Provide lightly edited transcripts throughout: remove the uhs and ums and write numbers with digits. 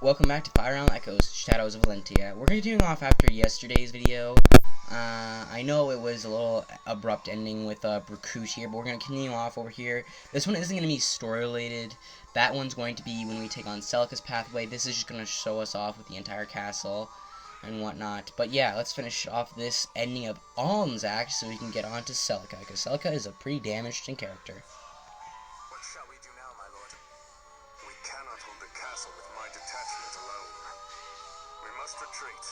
welcome back to Emblem Echoes, Shadows of Valentia. We're continuing off after yesterday's video. I know it was a little abrupt ending with Brakush here, but we're going to continue off over here. This one isn't going to be story-related. That one's going to be when we take on Celica's pathway. This is just going to show us off with the entire castle and whatnot. But yeah, let's finish off this ending of Alm's Act so we can get on to Celica, because Celica is a pretty damn interesting character. What shall we do now, my lord? We cannot hold the castle with my detachment alone. We must retreat.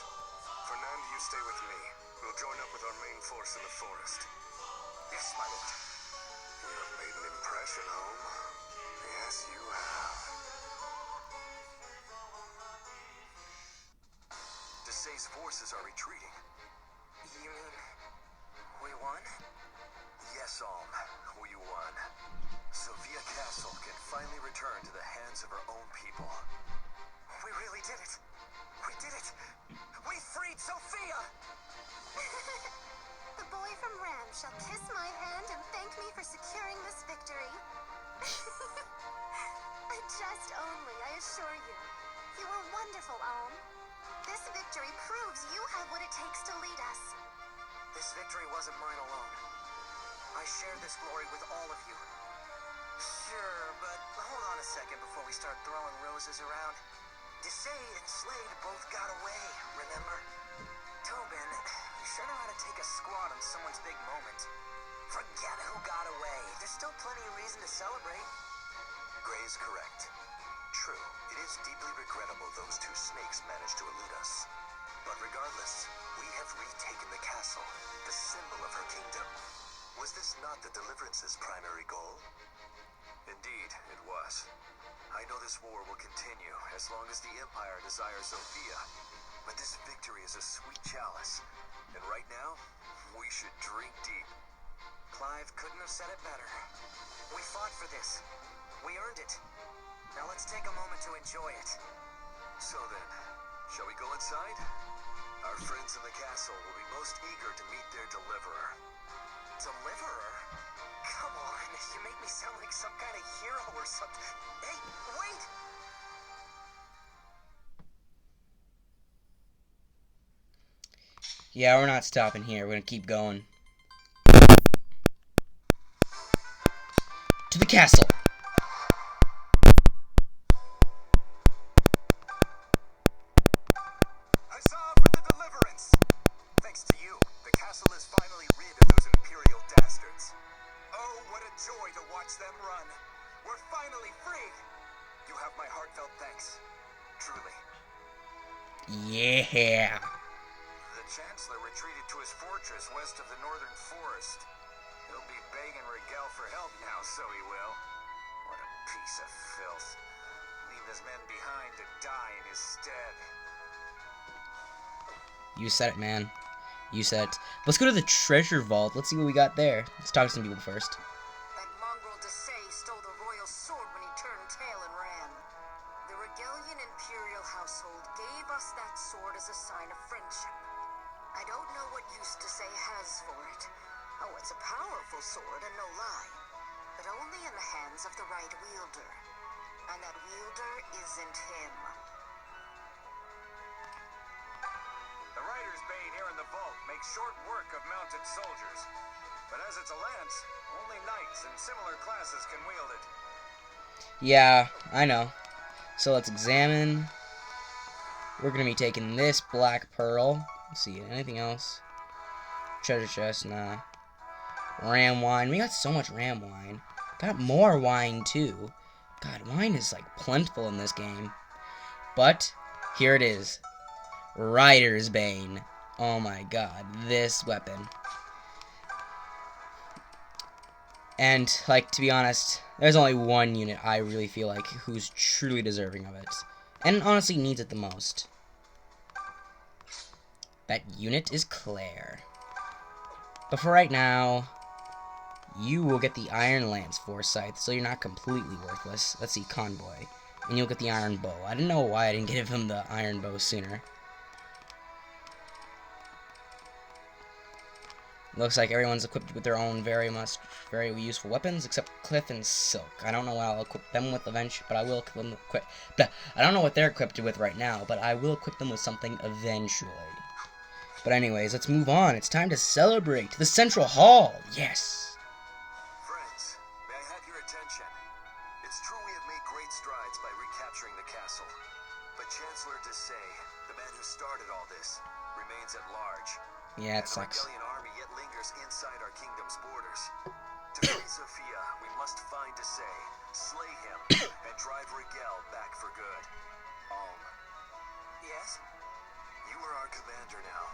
Fernand, you stay with me. We'll join up with our main force in the forest. Yes, my lord. You have made an impression, Holm. Yes, you have. Desay's forces are retreating. You mean we won? Yes, Alm. We won. Sofia Castle can finally return to the hands of her own people. We really did it. We did it. We freed Sofia! The boy from Ram shall kiss my hand and thank me for securing this victory. Just only, I assure you. You were wonderful, Alm. This victory proves you have what it takes to lead us. This victory wasn't mine alone. I share this glory with all of you. Sure, but hold on a second before we start throwing roses around. Desay and Slade both got away, remember? Tobin, you sure know how to take a squad on someone's big moment. Forget who got away. There's still plenty of reason to celebrate. Gray is correct. True, it is deeply regrettable those two snakes managed to elude us. But regardless, we have retaken the castle, the symbol of her kingdom. Was this not the Deliverance's primary goal? Indeed, it was. I know this war will continue as long as the Empire desires Sofia. But this victory is a sweet chalice. And right now, we should drink deep. Clive couldn't have said it better. We fought for this. We earned it. Now let's take a moment to enjoy it. So then, shall we go inside? Our friends in the castle will be most eager to meet their deliverer. Deliverer? Come on, you make me sound like some kind of hero or something. Hey, wait! Yeah, we're not stopping here. We're gonna keep going. To the castle! Huzzah for the Deliverance! Thanks to you, the castle is finally rid of those Imperial dastards. Oh, what a joy to watch them run. We're finally free. You have my heartfelt thanks. Truly. Yeah! The Chancellor retreated to his fortress west of the northern forest. He'll be begging Rigel for help now, so he will. What a piece of filth. Leave his men behind to die in his stead. You said it, man. You said it. Let's go to the treasure vault. Let's see what we got there. Let's talk to some people first. That mongrel Desay stole the royal sword when he turned tail and ran. The Regalian Imperial household gave us that sword as a sign of friendship. I don't know what use Desay has for it. Oh, it's a powerful sword and no lie. But only in the hands of the right wielder. And that wielder isn't him. The Rider's Bane here in the vault makes short work of mounted soldiers. But as it's a lance, only knights and similar classes can wield it. Yeah, I know. So let's examine. We're going to be taking this black pearl. Let's see, anything else? Treasure chest, nah. Ram wine. We got so much ram wine. Got more wine, too. God, wine is, like, plentiful in this game. But, here it is. Rider's Bane. Oh my god, this weapon. And, like, to be honest, there's only one unit I really feel like who's truly deserving of it. And honestly needs it the most. That unit is Claire. But for right now, you will get the Iron Lance Forsyth, so you're not completely worthless. Let's see, Convoy. And you'll get the Iron Bow. I don't know why I didn't give him the Iron Bow sooner. Looks like everyone's equipped with their own very useful weapons, except Cliff and Silk. I don't know what I'll equip them with eventually, but I will equip them. I don't know what they're equipped with right now, but I will equip them with something eventually. But anyways, let's move on. It's time to celebrate. The Central Hall. Yes. Friends, may I have your attention? It's true we have made great strides by recapturing the castle. But Chancellor Desay, the man who started all this, remains at large. Yeah, it and sucks. The Rebellion army yet lingers inside our kingdom's borders. To free Sophia, we must find Desay, slay him, and drive Rigel back for good. Yes? You are our commander now.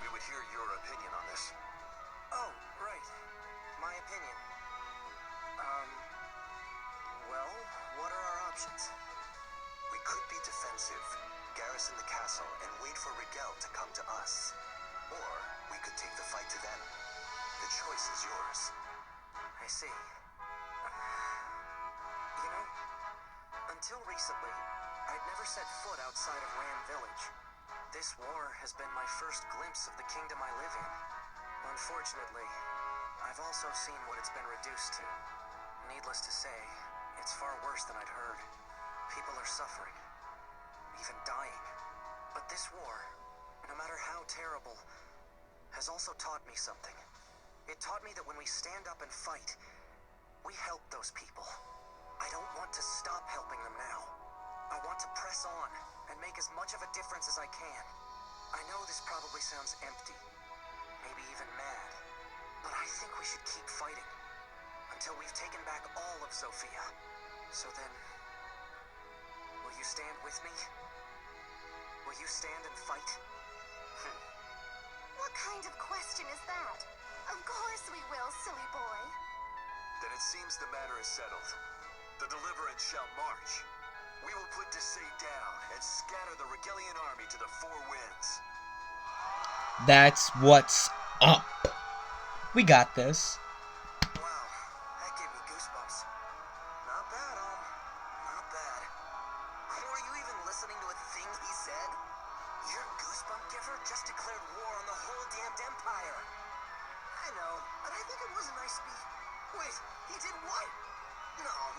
We would hear your opinion on this. Oh, right. My opinion. Well, what are our options? We could be defensive, garrison the castle, and wait for Rigel to come to us. Or we could take the fight to them. The choice is yours. I see. You know, until recently, I'd never set foot outside of Ram Village. This war has been my first glimpse of the kingdom I live in. Unfortunately, I've also seen what it's been reduced to. Needless to say, it's far worse than I'd heard. People are suffering, even dying. But this war, no matter how terrible, has also taught me something. It taught me that when we stand up and fight, we help those people. I don't want to stop helping them now. I want to press on and make as much of a difference as I can. I know this probably sounds empty, maybe even mad, but I think we should keep fighting until we've taken back all of Sophia. So then, will you stand with me? Will you stand and fight? What kind of question is that? Of course we will, silly boy. Then it seems the matter is settled. The Deliverance shall march. We will put Desay down and scatter the Rigelian army to the four winds. That's what's up. We got this. Wow, that gave me goosebumps. Not bad, not bad. Were you even listening to a thing he said? Your goosebump giver just declared war on the whole damned empire. I know, but I think it was a nice speech. Wait, he did what?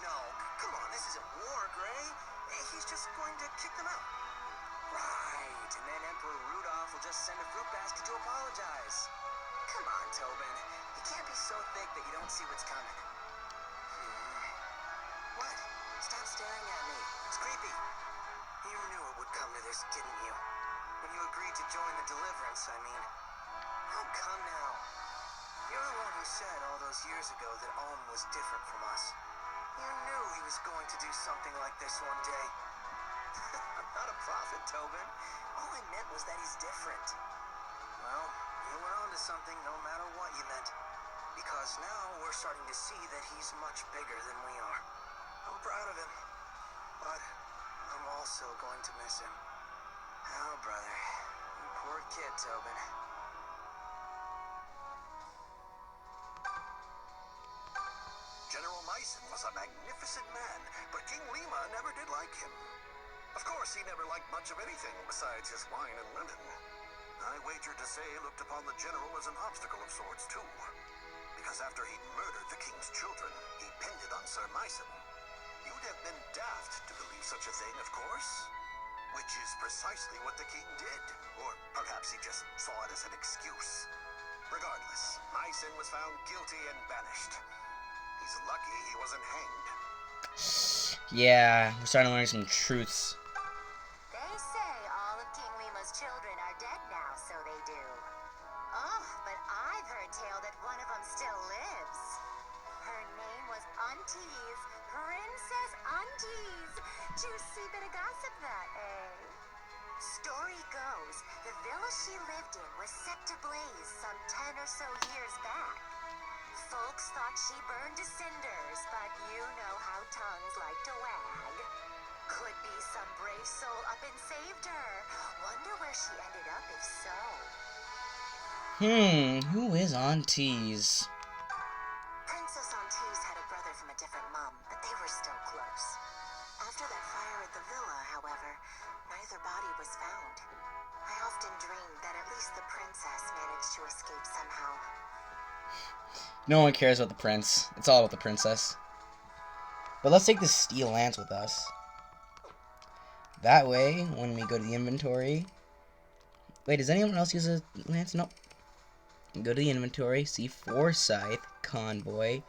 No, come on, this isn't war, Gray. He's just going to kick them out. Right, and then Emperor Rudolph will just send a fruit basket to apologize. Come on, Tobin. You can't be so thick that you don't see what's coming. What? Stop staring at me. It's creepy. You knew it would come to this, didn't you? When you agreed to join the Deliverance, I mean. Oh, come now. You're the one who said all those years ago that Alm was different from us. You knew he was going to do something like this one day. I'm not a prophet, Tobin. All I meant was that he's different. Well, you were onto something no matter what you meant. Because now we're starting to see that he's much bigger than we are. I'm proud of him. But I'm also going to miss him. Oh, brother. You poor kid, Tobin. General Meissen was a magnificent man, but King Lima never did like him. Of course, he never liked much of anything besides his wine and linen. I wager Desay looked upon the general as an obstacle of sorts, too. Because after he'd murdered the king's children, he pinned it on Sir Meissen. You'd have been daft to believe such a thing, of course. Which is precisely what the king did. Or perhaps he just saw it as an excuse. Regardless, Meissen was found guilty and banished. He's lucky he wasn't hanged. Yeah, we're starting to learn some truths. They say all of King Lima's children are dead now, so they do. Oh, but I've heard tale that one of them still lives. Her name was Aunties, Princess Aunties. Juicy bit of gossip that, eh? Story goes, the villa she lived in was set to blaze some 10 or so years back. Folks thought she burned to cinders, but you know how tongues like to wag. Could be some brave soul up and saved her. Wonder where she ended up if so. Who is Aunties? Princess Aunties had a brother from a different mom, but they were still close. After that fire at the villa, however, neither body was found. I often dreamed that at least the princess managed to escape somehow. No one cares about the prince. It's all about the princess. But let's take this steel lance with us. That way, when we go to the inventory... Wait, does anyone else use a lance? Nope. Go to the inventory, see Forsyth, Convoy.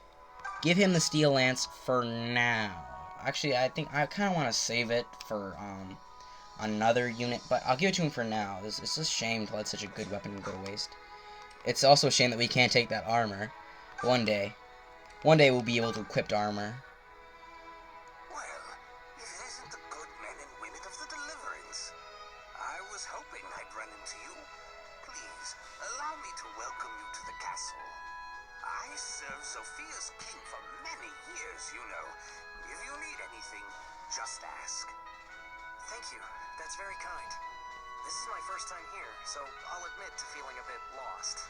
Give him the steel lance for now. Actually, I think I kind of want to save it for another unit, but I'll give it to him for now. It's a shame to let such a good weapon go to waste. It's also a shame that we can't take that armor. One day we'll be able to equip armor. Well, if it isn't the good men and women of the Deliverance. I was hoping I'd run into you. Please, allow me to welcome you to the castle. I served Sophia's king for many years, you know. If you need anything, just ask. Thank you. That's very kind. This is my first time here, so I'll admit to feeling a bit lost.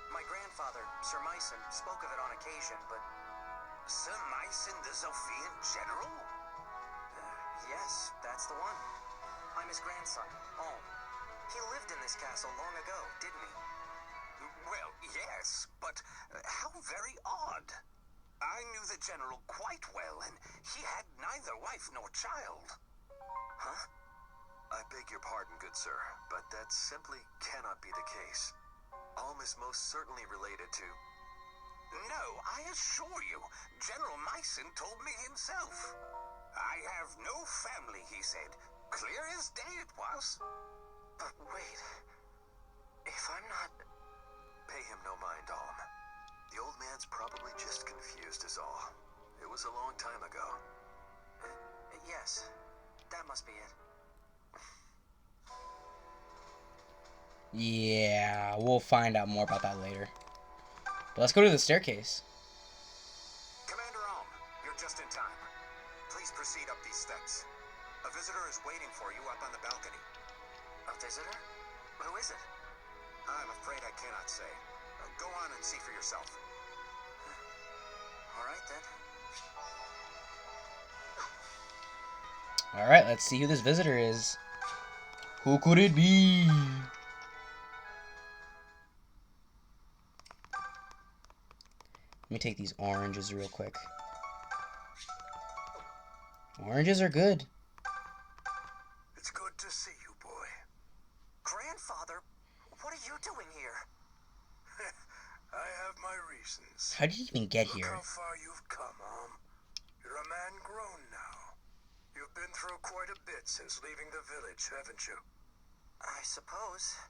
My grandfather, Sir Myson, spoke of it on occasion, but... Sir Myson, the Sophian general? Yes, that's the one. I'm his grandson, Olm. He lived in this castle long ago, didn't he? Well, yes, but how very odd. I knew the general quite well, and he had neither wife nor child. Huh? I beg your pardon, good sir, but that simply cannot be the case. Alm is most certainly related to... No, I assure you, General Myson told me himself. I have no family, he said. Clear as day it was. But wait... If I'm not... Pay him no mind, Alm. The old man's probably just confused is all. It was a long time ago. Yes, that must be it. Yeah, we'll find out more about that later. But let's go to the staircase. Commander Alm, you're just in time. Please proceed up these steps. A visitor is waiting for you up on the balcony. A visitor? Who is it? I'm afraid I cannot say. Go on and see for yourself. All right, then. Alright, let's see who this visitor is. Who could it be? Let me take these oranges real quick. Oranges are good. It's good to see you, boy. Grandfather, what are you doing here? I have my reasons. How did you even get Look here? how far you've come, Alm. You're a man grown now. You've been through quite a bit since leaving the village, haven't you? I suppose.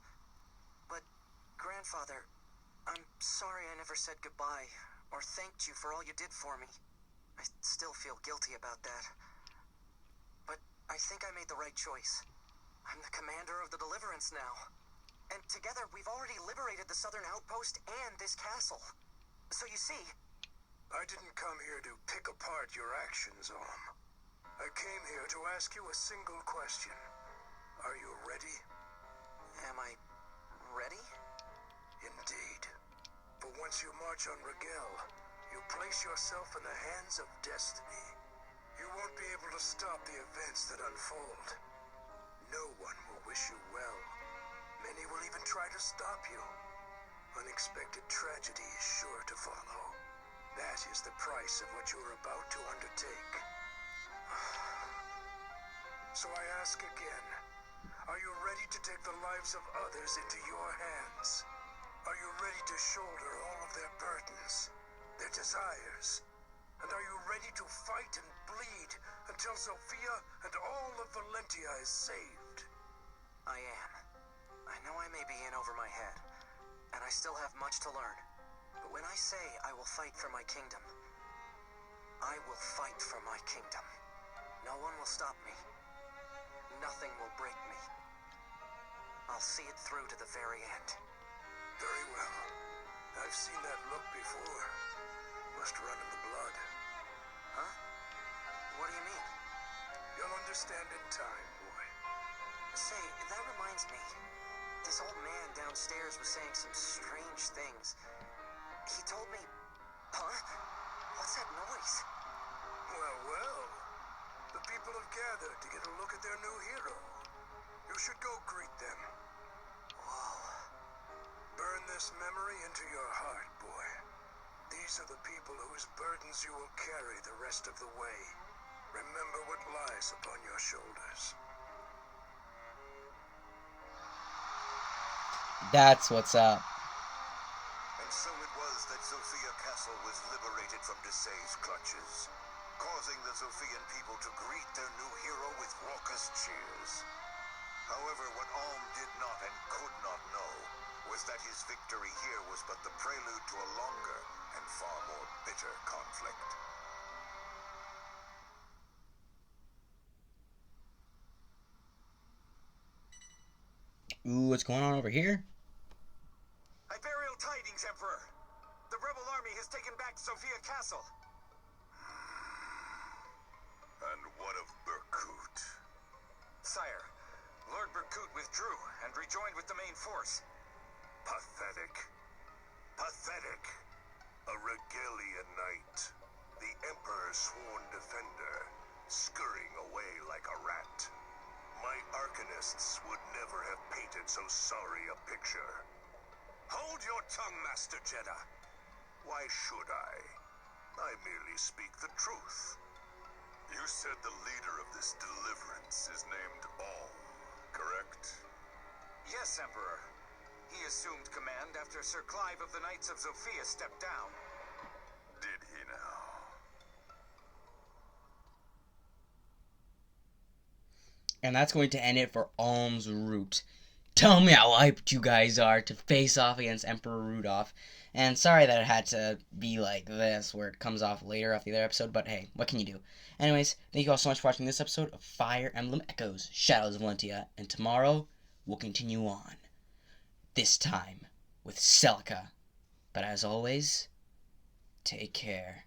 But, Grandfather, I'm sorry I never said goodbye or thanked you for all you did for me. I still feel guilty about that. But I think I made the right choice. I'm the commander of the Deliverance now. And together we've already liberated the southern outpost and this castle. So you see... I didn't come here to pick apart your actions, Alm. I came here to ask you a single question. Are you ready? Am I ready? Indeed. For once you march on Rigel, you place yourself in the hands of destiny. You won't be able to stop the events that unfold. No one will wish you well. Many will even try to stop you. Unexpected tragedy is sure to follow. That is the price of what you're about to undertake. So I ask again, are you ready to take the lives of others into your hands? Are you ready to shoulder all of their burdens, their desires? And are you ready to fight and bleed until Sophia and all of Valentia is saved? I am. I know I may be in over my head, and I still have much to learn. But when I say I will fight for my kingdom, I will fight for my kingdom. No one will stop me. Nothing will break me. I'll see it through to the very end. Very well. I've seen that look before. Must run in the blood. Huh? What do you mean? You'll understand in time, boy. Say, that reminds me. This old man downstairs was saying some strange things. He told me... Huh? What's that noise? Well, well. The people have gathered to get a look at their new hero. You should go greet them. Whoa. Burn this this memory into your heart, boy. These are the people whose burdens you will carry the rest of the way. Remember what lies upon your shoulders. That's what's up. And so it was that Sophia Castle was liberated from Desai's clutches, causing the Sophian people to greet their new hero with raucous cheers. However, what Alm did not and could not know was that his victory here was but the prelude to a longer and far more bitter conflict. Ooh, what's going on over here? Iberial tidings, Emperor. The rebel army has taken back Sophia Castle. And what of Berkut? Sire, Lord Berkut withdrew and rejoined with the main force. Pathetic. Pathetic. A Regalian knight. The Emperor's sworn defender, scurrying away like a rat. My Arcanists would never have painted so sorry a picture. Hold your tongue, Master Jedha. Why should I? I merely speak the truth. You said the leader of this deliverance is named Alm, correct? Yes, Emperor. He assumed command after Sir Clive of the Knights of Sophia stepped down. Did he now? And that's going to end it for Alm's Root. Tell me how hyped you guys are to face off against Emperor Rudolph. And sorry that it had to be like this, where it comes off later off the other episode, but hey, what can you do? Anyways, thank you all so much for watching this episode of Fire Emblem Echoes, Shadows of Valentia, and tomorrow we'll continue on. This time with Celica. But as always, take care.